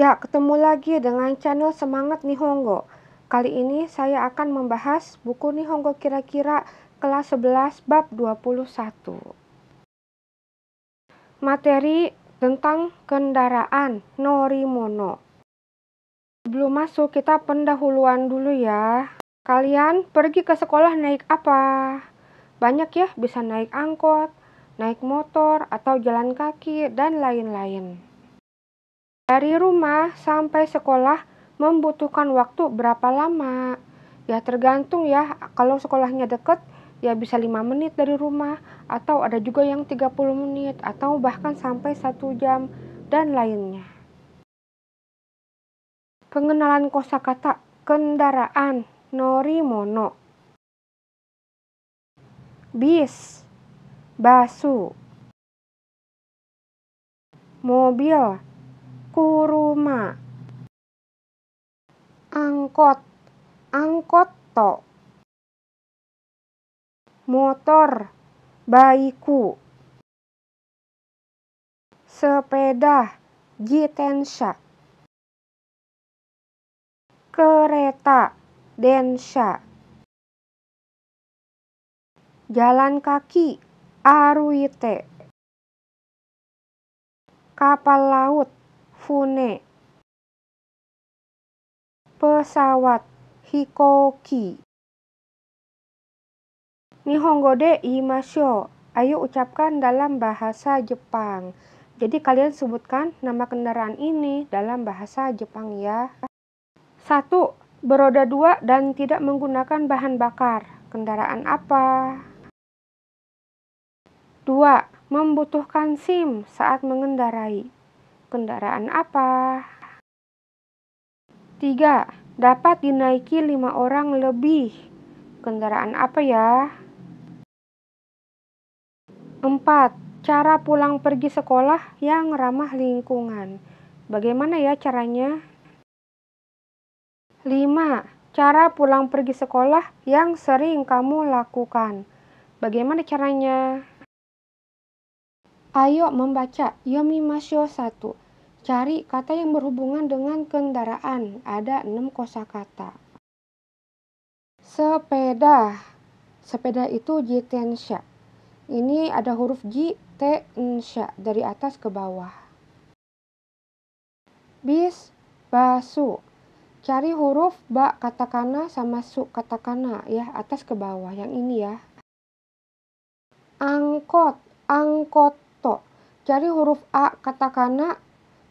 Ya, ketemu lagi dengan channel Semangat Nihongo. Kali ini saya akan membahas buku Nihongo kira-kira kelas 11 bab 21. Materi tentang kendaraan Norimono. Sebelum masuk, kita pendahuluan dulu ya. Kalian pergi ke sekolah naik apa? Banyak ya, bisa naik angkot, naik motor, atau jalan kaki, dan lain-lain. Dari rumah sampai sekolah membutuhkan waktu berapa lama? Ya tergantung ya, kalau sekolahnya dekat ya bisa 5 menit dari rumah, atau ada juga yang 30 menit, atau bahkan sampai 1 jam, dan lainnya. Pengenalan kosakata kendaraan Norimono. Bis, basu. Mobil, kuruma. Angkot, angkotto. Motor, baiku. Sepeda, jitensha. Kereta, densha. Jalan kaki, aruite. Kapal laut, fune. Pesawat, hikoki. Nihongo de iimashou. Ayo ucapkan dalam bahasa Jepang. Jadi kalian sebutkan nama kendaraan ini dalam bahasa Jepang ya. 1. Beroda 2 dan tidak menggunakan bahan bakar. Kendaraan apa? 2. Membutuhkan SIM saat mengendarai. Kendaraan apa? 3. Dapat dinaiki 5 orang lebih. Kendaraan apa ya? 4. Cara pulang pergi sekolah yang ramah lingkungan. Bagaimana ya caranya? 5. Cara pulang pergi sekolah yang sering kamu lakukan. Bagaimana caranya? Ayo membaca Yomimashou 1. Cari kata yang berhubungan dengan kendaraan. Ada 6 kosakata. Sepeda. Sepeda itu jitensha. Ini ada huruf J, T, Nsha dari atas ke bawah. Bis, basu. Cari huruf ba katakana sama su katakana ya, atas ke bawah. Yang ini ya. Angkot, angkotto. Cari huruf A katakana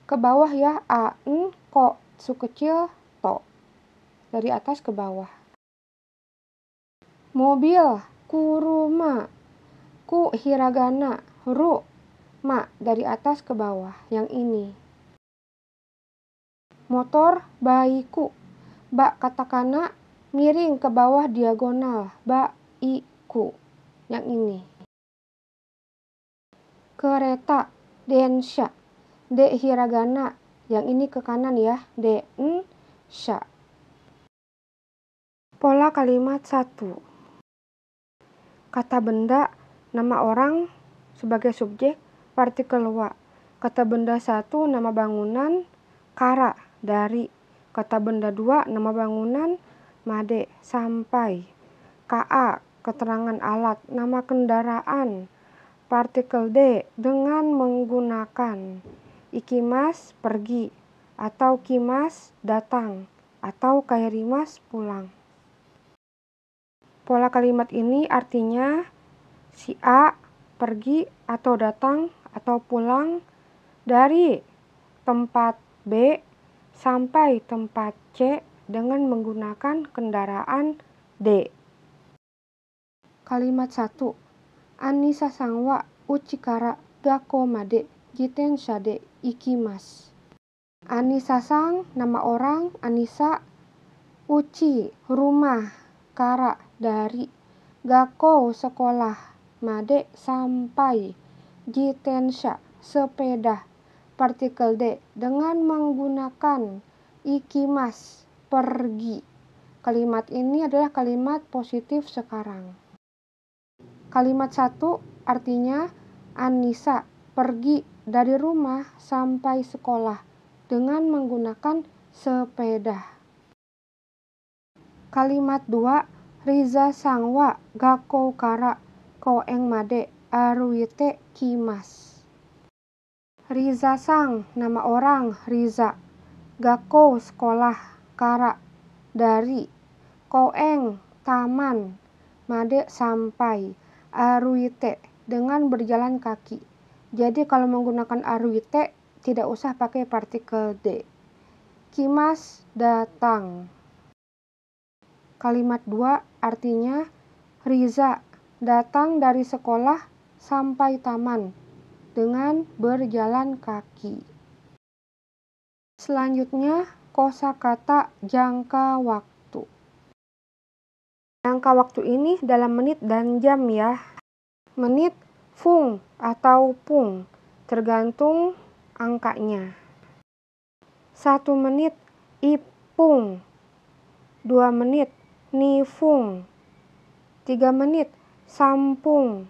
ke bawah ya, A, N, ko, su kecil, to. Dari atas ke bawah. Mobil, kuruma. Ku hiragana, ru, ma dari atas ke bawah. Yang ini. Motor, baiku. Ba katakana miring ke bawah diagonal. Baiku. Yang ini. Kereta, densha. De hiragana. Yang ini ke kanan ya. Densha. Pola kalimat 1. Kata benda, nama orang sebagai subjek, partikel wa. Kata benda 1, nama bangunan, kara, dari. Kata benda 2, nama bangunan, made, sampai. Ka, keterangan alat, nama kendaraan. Partikel D, dengan menggunakan. Ikimas, pergi. Atau kimas, datang. Atau kairimas, pulang. Pola kalimat ini artinya si A pergi atau datang atau pulang dari tempat B sampai tempat C dengan menggunakan kendaraan D. Kalimat 1. Anisa-san wa uchi kara gakkou made jitensha de ikimasu. Anisa-san, nama orang, Anisa. Uchi, rumah, kara, dari. Gakkou, sekolah, made, sampai. Jitensha, sepeda. Partikel D, dengan menggunakan. Ikimas, pergi. Kalimat ini adalah kalimat positif sekarang. Kalimat 1 artinya Anissa pergi dari rumah sampai sekolah dengan menggunakan sepeda. Kalimat 2, Riza sangwa gakkou kara koeng made aruite kimas. Riza sang, nama orang Riza. Gakkou, sekolah. Kara, dari. Koeng, taman. Made, sampai. Aruite, dengan berjalan kaki. Jadi kalau menggunakan aruite tidak usah pakai partikel de. Kimas, datang. Kalimat 2 artinya Riza datang dari sekolah sampai taman dengan berjalan kaki. Selanjutnya kosakata jangka waktu. Jangka waktu ini dalam menit dan jam ya. Menit fung atau pung tergantung angkanya. 1 menit ipung, 2 menit nifung, 3 menit sampung,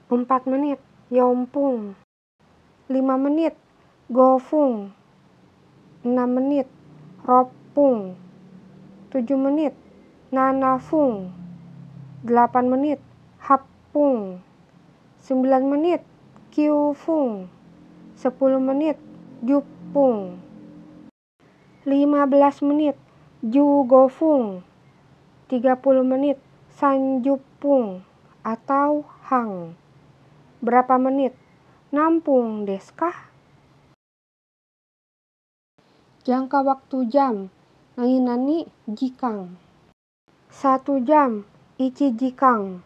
4 menit yompung, 5 menit gofung, 6 menit ropung, 7 menit nanafung, 8 menit hapung, 9 menit kiufung, 10 menit jupung, 15 menit jugofung, 30 menit sanjupung atau hang. Berapa menit? Nampung deskah? Jangka waktu jam. Nani jikang. 1 jam ichi jikang.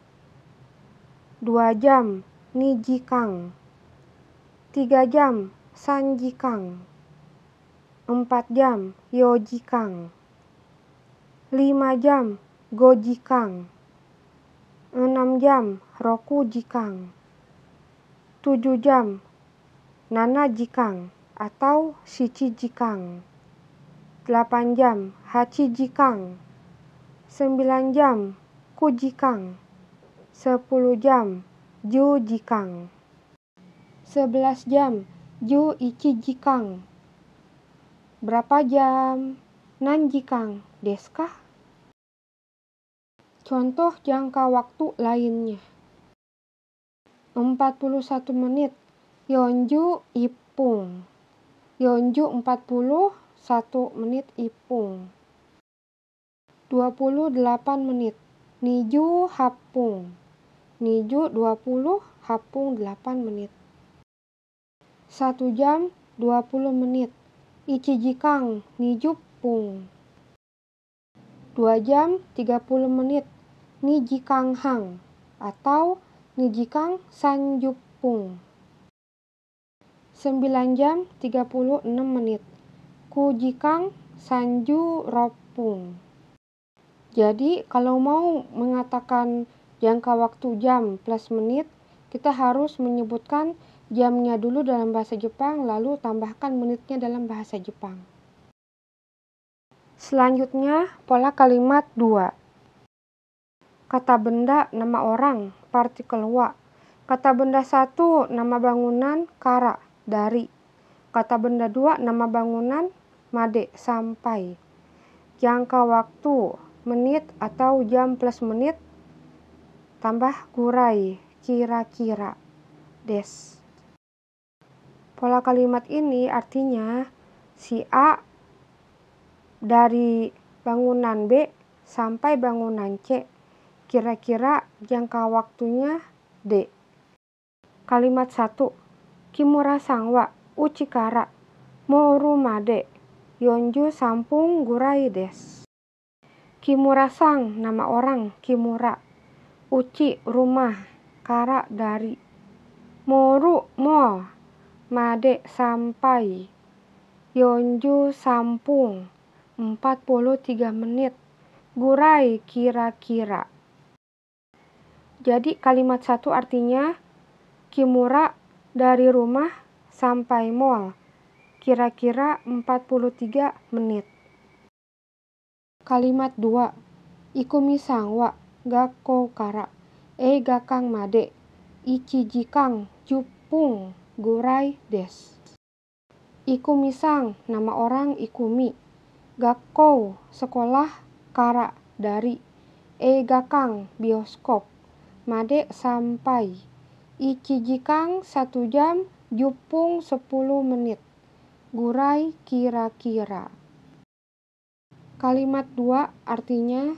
2 jam ni jikang. 3 jam san jikang. 4 jam yo jikang. 5 jam gojikang, 6 jam roku jikang, 7 jam nana jikang atau shichi jikang, 8 jam hachi jikang, 9 jam ku jikang, 10 jam ju jikang, 11 jam ju ichi jikang. Berapa jam? Nan jikang deskah? Contoh jangka waktu lainnya. 41 menit yonju ipung. Yonju 41 menit ipung. 28 menit niju hapung. Niju 20 hapung 8 menit. 1 jam 20 menit ichi jikang nijupung. 2 jam 30 menit ni jikang hang atau ni jikang sanjupung. 9 jam 36 menit ku jikang sanju ropung. Jadi kalau mau mengatakan jangka waktu jam plus menit, kita harus menyebutkan jamnya dulu dalam bahasa Jepang, lalu tambahkan menitnya dalam bahasa Jepang. Selanjutnya, pola kalimat 2. Kata benda, nama orang, partikel wa. Kata benda 1, nama bangunan, kara, dari. Kata benda 2, nama bangunan, made, sampai. Jangka waktu, menit atau jam plus menit, tambah gurai, kira-kira, des. Pola kalimat ini artinya si A dari bangunan B sampai bangunan C. Kira-kira jangka waktunya D. Kalimat 1. Kimura sangwa uchikara moru made yonju sampung gurai des. Kimura sang, nama orang Kimura. Uchi, rumah. Kara, dari. Moru, mall. Made, sampai. Yonju, sampung. 43 menit. Gurai, kira-kira. Jadi kalimat 1 artinya Kimura dari rumah sampai mall. Kira-kira 43 menit. Kalimat 2. Ikumi sangwa gakkou kara gakang made ichi jikang jupung gurai des. Ikumi-san, nama orang Ikumi. Gakkou, sekolah. Kara, dari. Eigakan, bioskop. Made, sampai. Ichijikang, 1 jam. Jupung, 10 menit. Gurai, kira-kira. Kalimat 2 artinya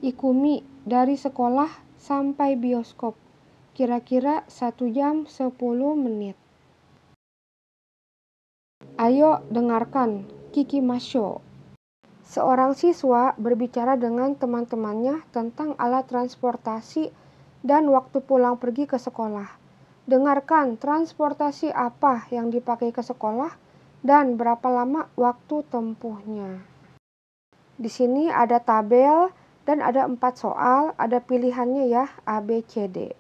Ikumi, dari sekolah sampai bioskop. Kira-kira 1 jam 10 menit. Ayo dengarkan, kikimasho. Seorang siswa berbicara dengan teman-temannya tentang alat transportasi dan waktu pulang pergi ke sekolah. Dengarkan transportasi apa yang dipakai ke sekolah dan berapa lama waktu tempuhnya. Di sini ada tabel dan ada 4 soal, ada pilihannya ya, A, B, C, D.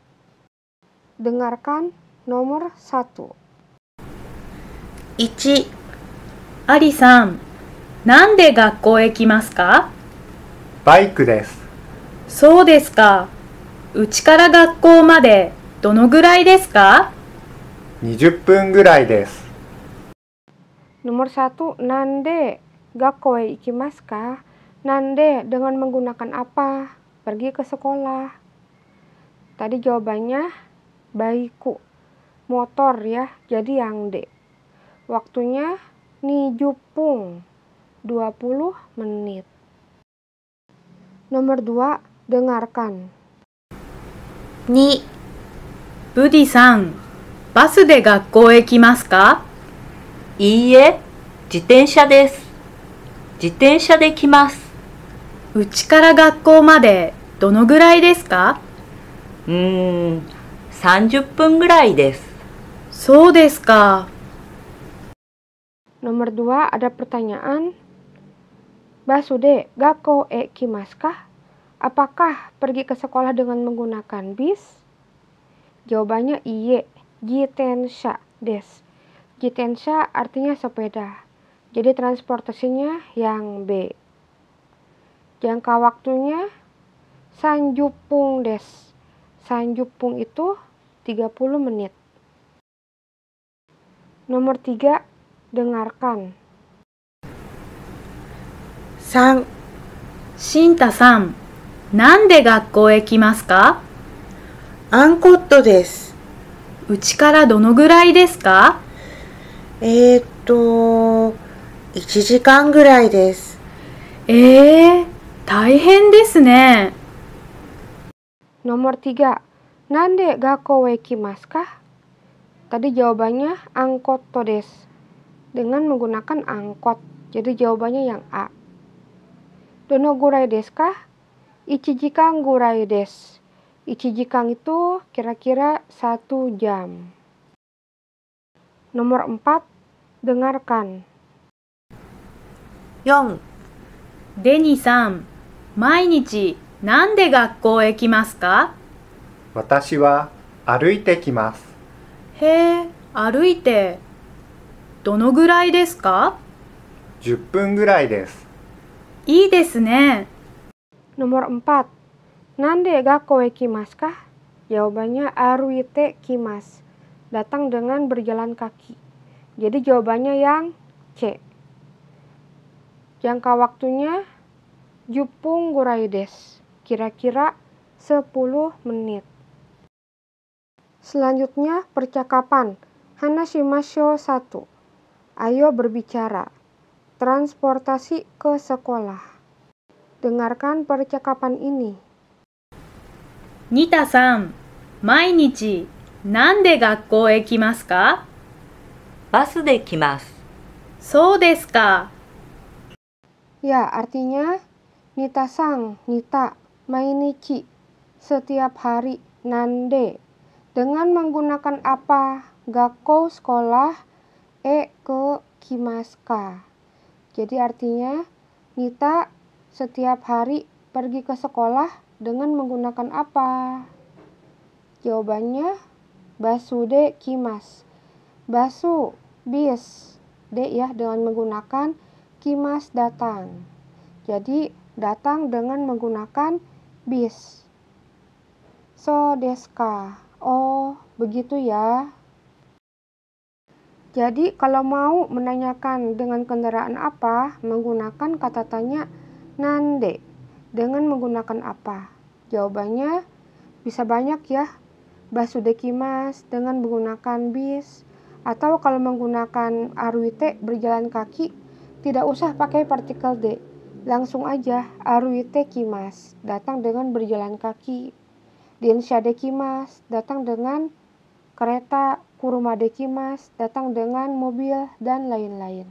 Dengarkan nomor 1. 1、アリさん、なんで学校へ来ますか？バイクです。そうですか。うちから学校までどのぐらいですか？20分ぐらいです。Nomor 1, nande gakko e ikimasu ka? Nande dengan menggunakan apa? Pergi ke sekolah. Tadi jawabannya baiku, motor ya, jadi yang D. Waktunya nijupung, 20 menit. Nomor 2, dengarkan. 2、ブディさん、バスで学校へ来ますか？いいえ、自転車です。自転車で来ます。うちから学校までどのぐらいですか？30分ぐらいです。そうですか。Nomor 2 ada pertanyaan. Basude gakko e kimasu ka? Apakah pergi ke sekolah dengan menggunakan bis? Jawabannya iye, jitensha desu. Jitensha artinya sepeda. Jadi transportasinya yang B. Jangka waktunya sanjupung desu. Sanjupung itu 30 menit. Nomor 3, dengarkan. 3、シンタさん、なんで学校へ来ますか？アンコットです。うちからどのぐらいですか1時間ぐらいです。大変ですね。Nomor 3, nande gakko e kimasu ka? Tadi jawabannya angkotto desu. Dengan menggunakan angkot. Jadi jawabannya yang A. Dono gurai desu ka? Ichijikang gurai desu. Ichijikang itu kira-kira 1 jam. Nomor 4, dengarkan. 4、デニさん、毎日なんで学校へ来ますか？私は歩いてきます。へえ、歩いて。どのぐらいですか10分ぐらいです。いいですね。Nomor 4, nande gakko e kimasu ka? Jawabannya aruite kimasu. Datang dengan berjalan kaki. Jadi jawabannya yang C. Jangka waktunya jupung gurai desu. Kira-kira 10 menit. Selanjutnya percakapan. Hanashimashou 1. Ayo berbicara. Transportasi ke sekolah. Dengarkan percakapan ini. ニタさん、毎日なんで学校へ来ますか？バスで来ます。そうですか。Ya, artinya Nita-san, Nita, mainichi, setiap hari, nande. Dengan menggunakan apa? Gakko, sekolah, ke kimasu ka. Jadi artinya Nita setiap hari pergi ke sekolah dengan menggunakan apa? Jawabannya basu de kimasu. Basu, bis. De ya, dengan menggunakan kimas, datang. Jadi datang dengan menggunakan bis. So desu ka. Oh, begitu ya. Jadi kalau mau menanyakan dengan kendaraan apa, menggunakan kata tanya nande. Dengan menggunakan apa? Jawabannya bisa banyak ya. Basu dekimas dengan menggunakan bis. Atau kalau menggunakan aruite berjalan kaki, tidak usah pakai partikel de. Langsung aja aruite kimas, datang dengan berjalan kaki. Densha dekimas, datang dengan kereta. Kuruma dekimas, datang dengan mobil, dan lain-lain.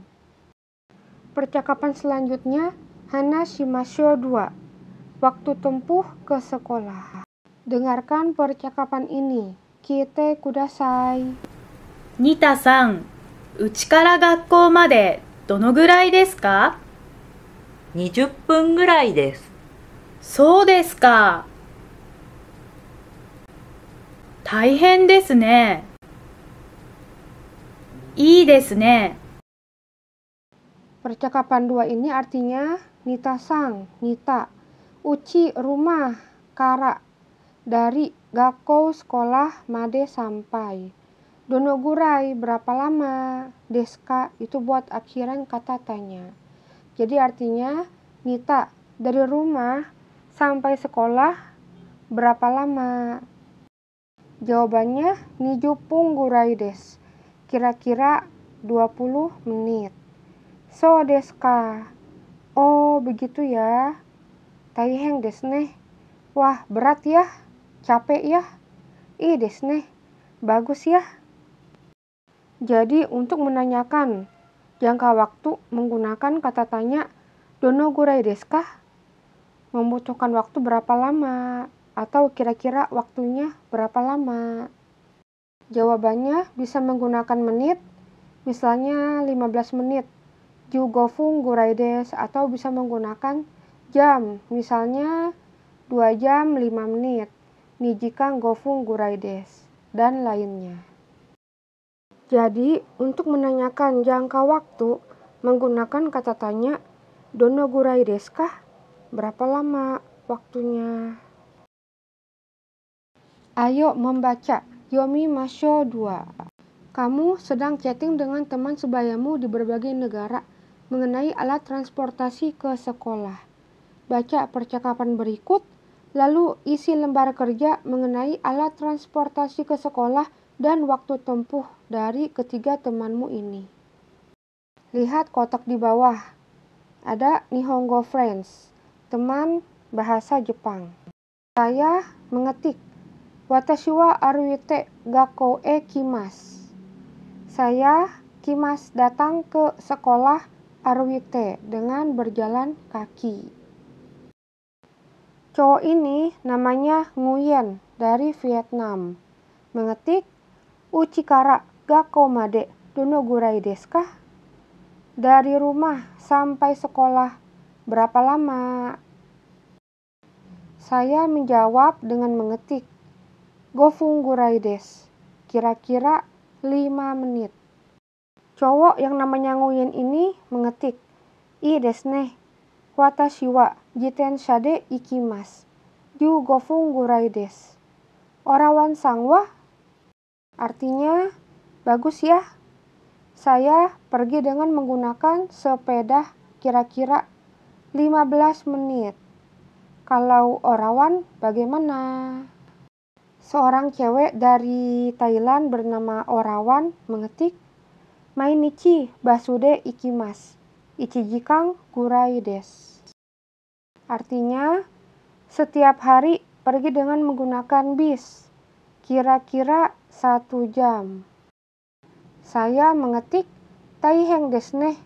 Percakapan selanjutnya, hana shimashou 2. Waktu tempuh ke sekolah. Dengarkan percakapan ini. Kite kudasai. ニタさん、うちから学校までどのぐらいですか？ 20分ぐらいです。そうですか。大変ですね。いいですね。 Percakapan 2 ini artinya Nita-sang, Nita, uchi rumah, kara, dari, gakkou sekolah, made sampai. Donogurai berapa lama, deska itu buat akhiran kata tanya. Jadi artinya Nita dari rumah sampai sekolah berapa lama? Jawabannya nijupung gurai des. Kira-kira 20 menit. So desu ka. Oh, begitu ya. Taiheng desu ne. Wah, berat ya. Capek ya. Ih desu ne. Bagus ya. Jadi, untuk menanyakan jangka waktu menggunakan kata tanya dono gurai desu ka? Membutuhkan waktu berapa lama? Atau kira-kira waktunya berapa lama? Jawabannya bisa menggunakan menit, misalnya 15 menit, jugofung gurai desu, atau bisa menggunakan jam, misalnya 2 jam 5 menit, nijikan gofung gurai desu, dan lainnya. Jadi, untuk menanyakan jangka waktu menggunakan kata tanya dono gurai desu ka? Berapa lama waktunya? Ayo membaca. Yomi Masho 2. Kamu sedang chatting dengan teman sebayamu di berbagai negara mengenai alat transportasi ke sekolah. Baca percakapan berikut, lalu isi lembar kerja mengenai alat transportasi ke sekolah dan waktu tempuh dari ketiga temanmu ini. Lihat kotak di bawah. Ada Nihongo Friends, teman bahasa Jepang. Saya mengetik. Watashi wa aruite gakkou e kimasu. Saya kimas datang ke sekolah aruite dengan berjalan kaki. Cowok ini namanya Nguyen dari Vietnam. Mengetik, uchi kara gakkou made dono gurai desu ka? Dari rumah sampai sekolah berapa lama? Saya menjawab dengan mengetik, gofung gurai desu, kira-kira 5 menit. Cowok yang namanya Nguyen ini mengetik, ii desu ne, watashi wa jitensha de ikimasu, yu gofung gurai desu. Orawan sang wa? Artinya, bagus ya. Saya pergi dengan menggunakan sepeda kira-kira 15 menit. Kalau orawan bagaimana? Seorang cewek dari Thailand bernama Orawan mengetik, mainichi basude ikimasu, ichijikang gurai desu. Artinya, setiap hari pergi dengan menggunakan bis, kira-kira 1 jam. Saya mengetik, taiheng desu ne.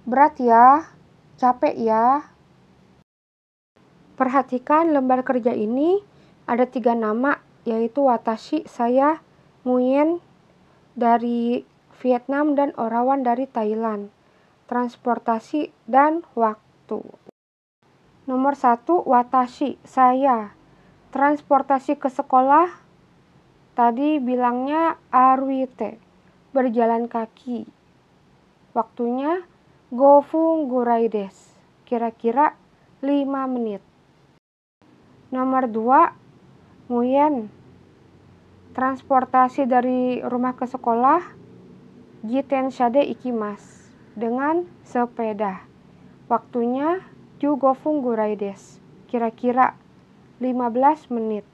Berat ya, capek ya. Perhatikan lembar kerja ini ada 3 nama, yaitu watashi, saya, Nguyen dari Vietnam, dan Orawan dari Thailand. Transportasi dan waktu. Nomor 1, watashi, saya. Transportasi ke sekolah, tadi bilangnya aruite, berjalan kaki. Waktunya gofung gurai desu, kira-kira 5 menit. Nomor 2, Nguyen. Transportasi dari rumah ke sekolah jitensha de ikimasu. Dengan sepeda. Waktunya 15 分ぐらいです. Kira-kira 15 menit.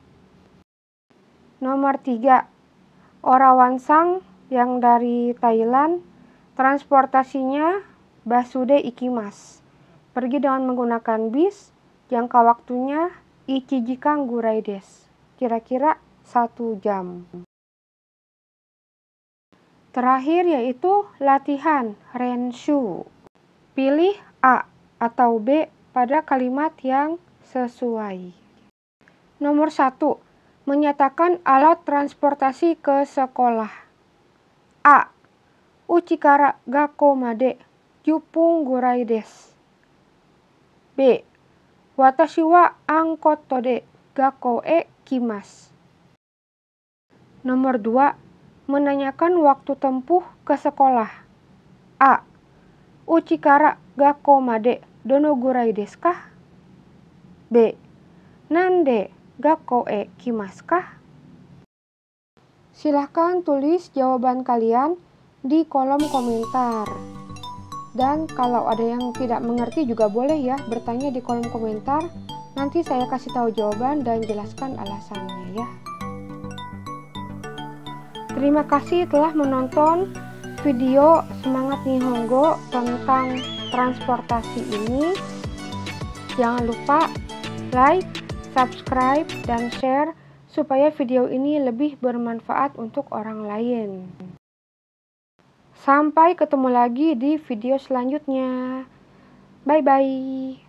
Nomor 3. Orawan-san yang dari Thailand, transportasinya basu de ikimasu. Pergi dengan menggunakan bis, jangka waktunya 1 jikan gurai desu. Kira-kira 1 jam. Terakhir yaitu latihan, renshu. Pilih A atau B pada kalimat yang sesuai. Nomor 1. Menyatakan alat transportasi ke sekolah. A. Uchi kara gakkou made 10 分ぐらいです. B. Watashi wa angkotto de gakkou e kimasu. Nomor 2. Menanyakan waktu tempuh ke sekolah. A. Uchi kara gakkou made dono gurai desu ka? B. Nande gakkou e kimasu ka? Silahkan tulis jawaban kalian di kolom komentar. Dan kalau ada yang tidak mengerti juga boleh ya bertanya di kolom komentar. Nanti saya kasih tahu jawaban dan jelaskan alasannya ya. Terima kasih telah menonton video Semangat Nihongo tentang transportasi ini. Jangan lupa like, subscribe, dan share supaya video ini lebih bermanfaat untuk orang lain. Sampai ketemu lagi di video selanjutnya. Bye-bye.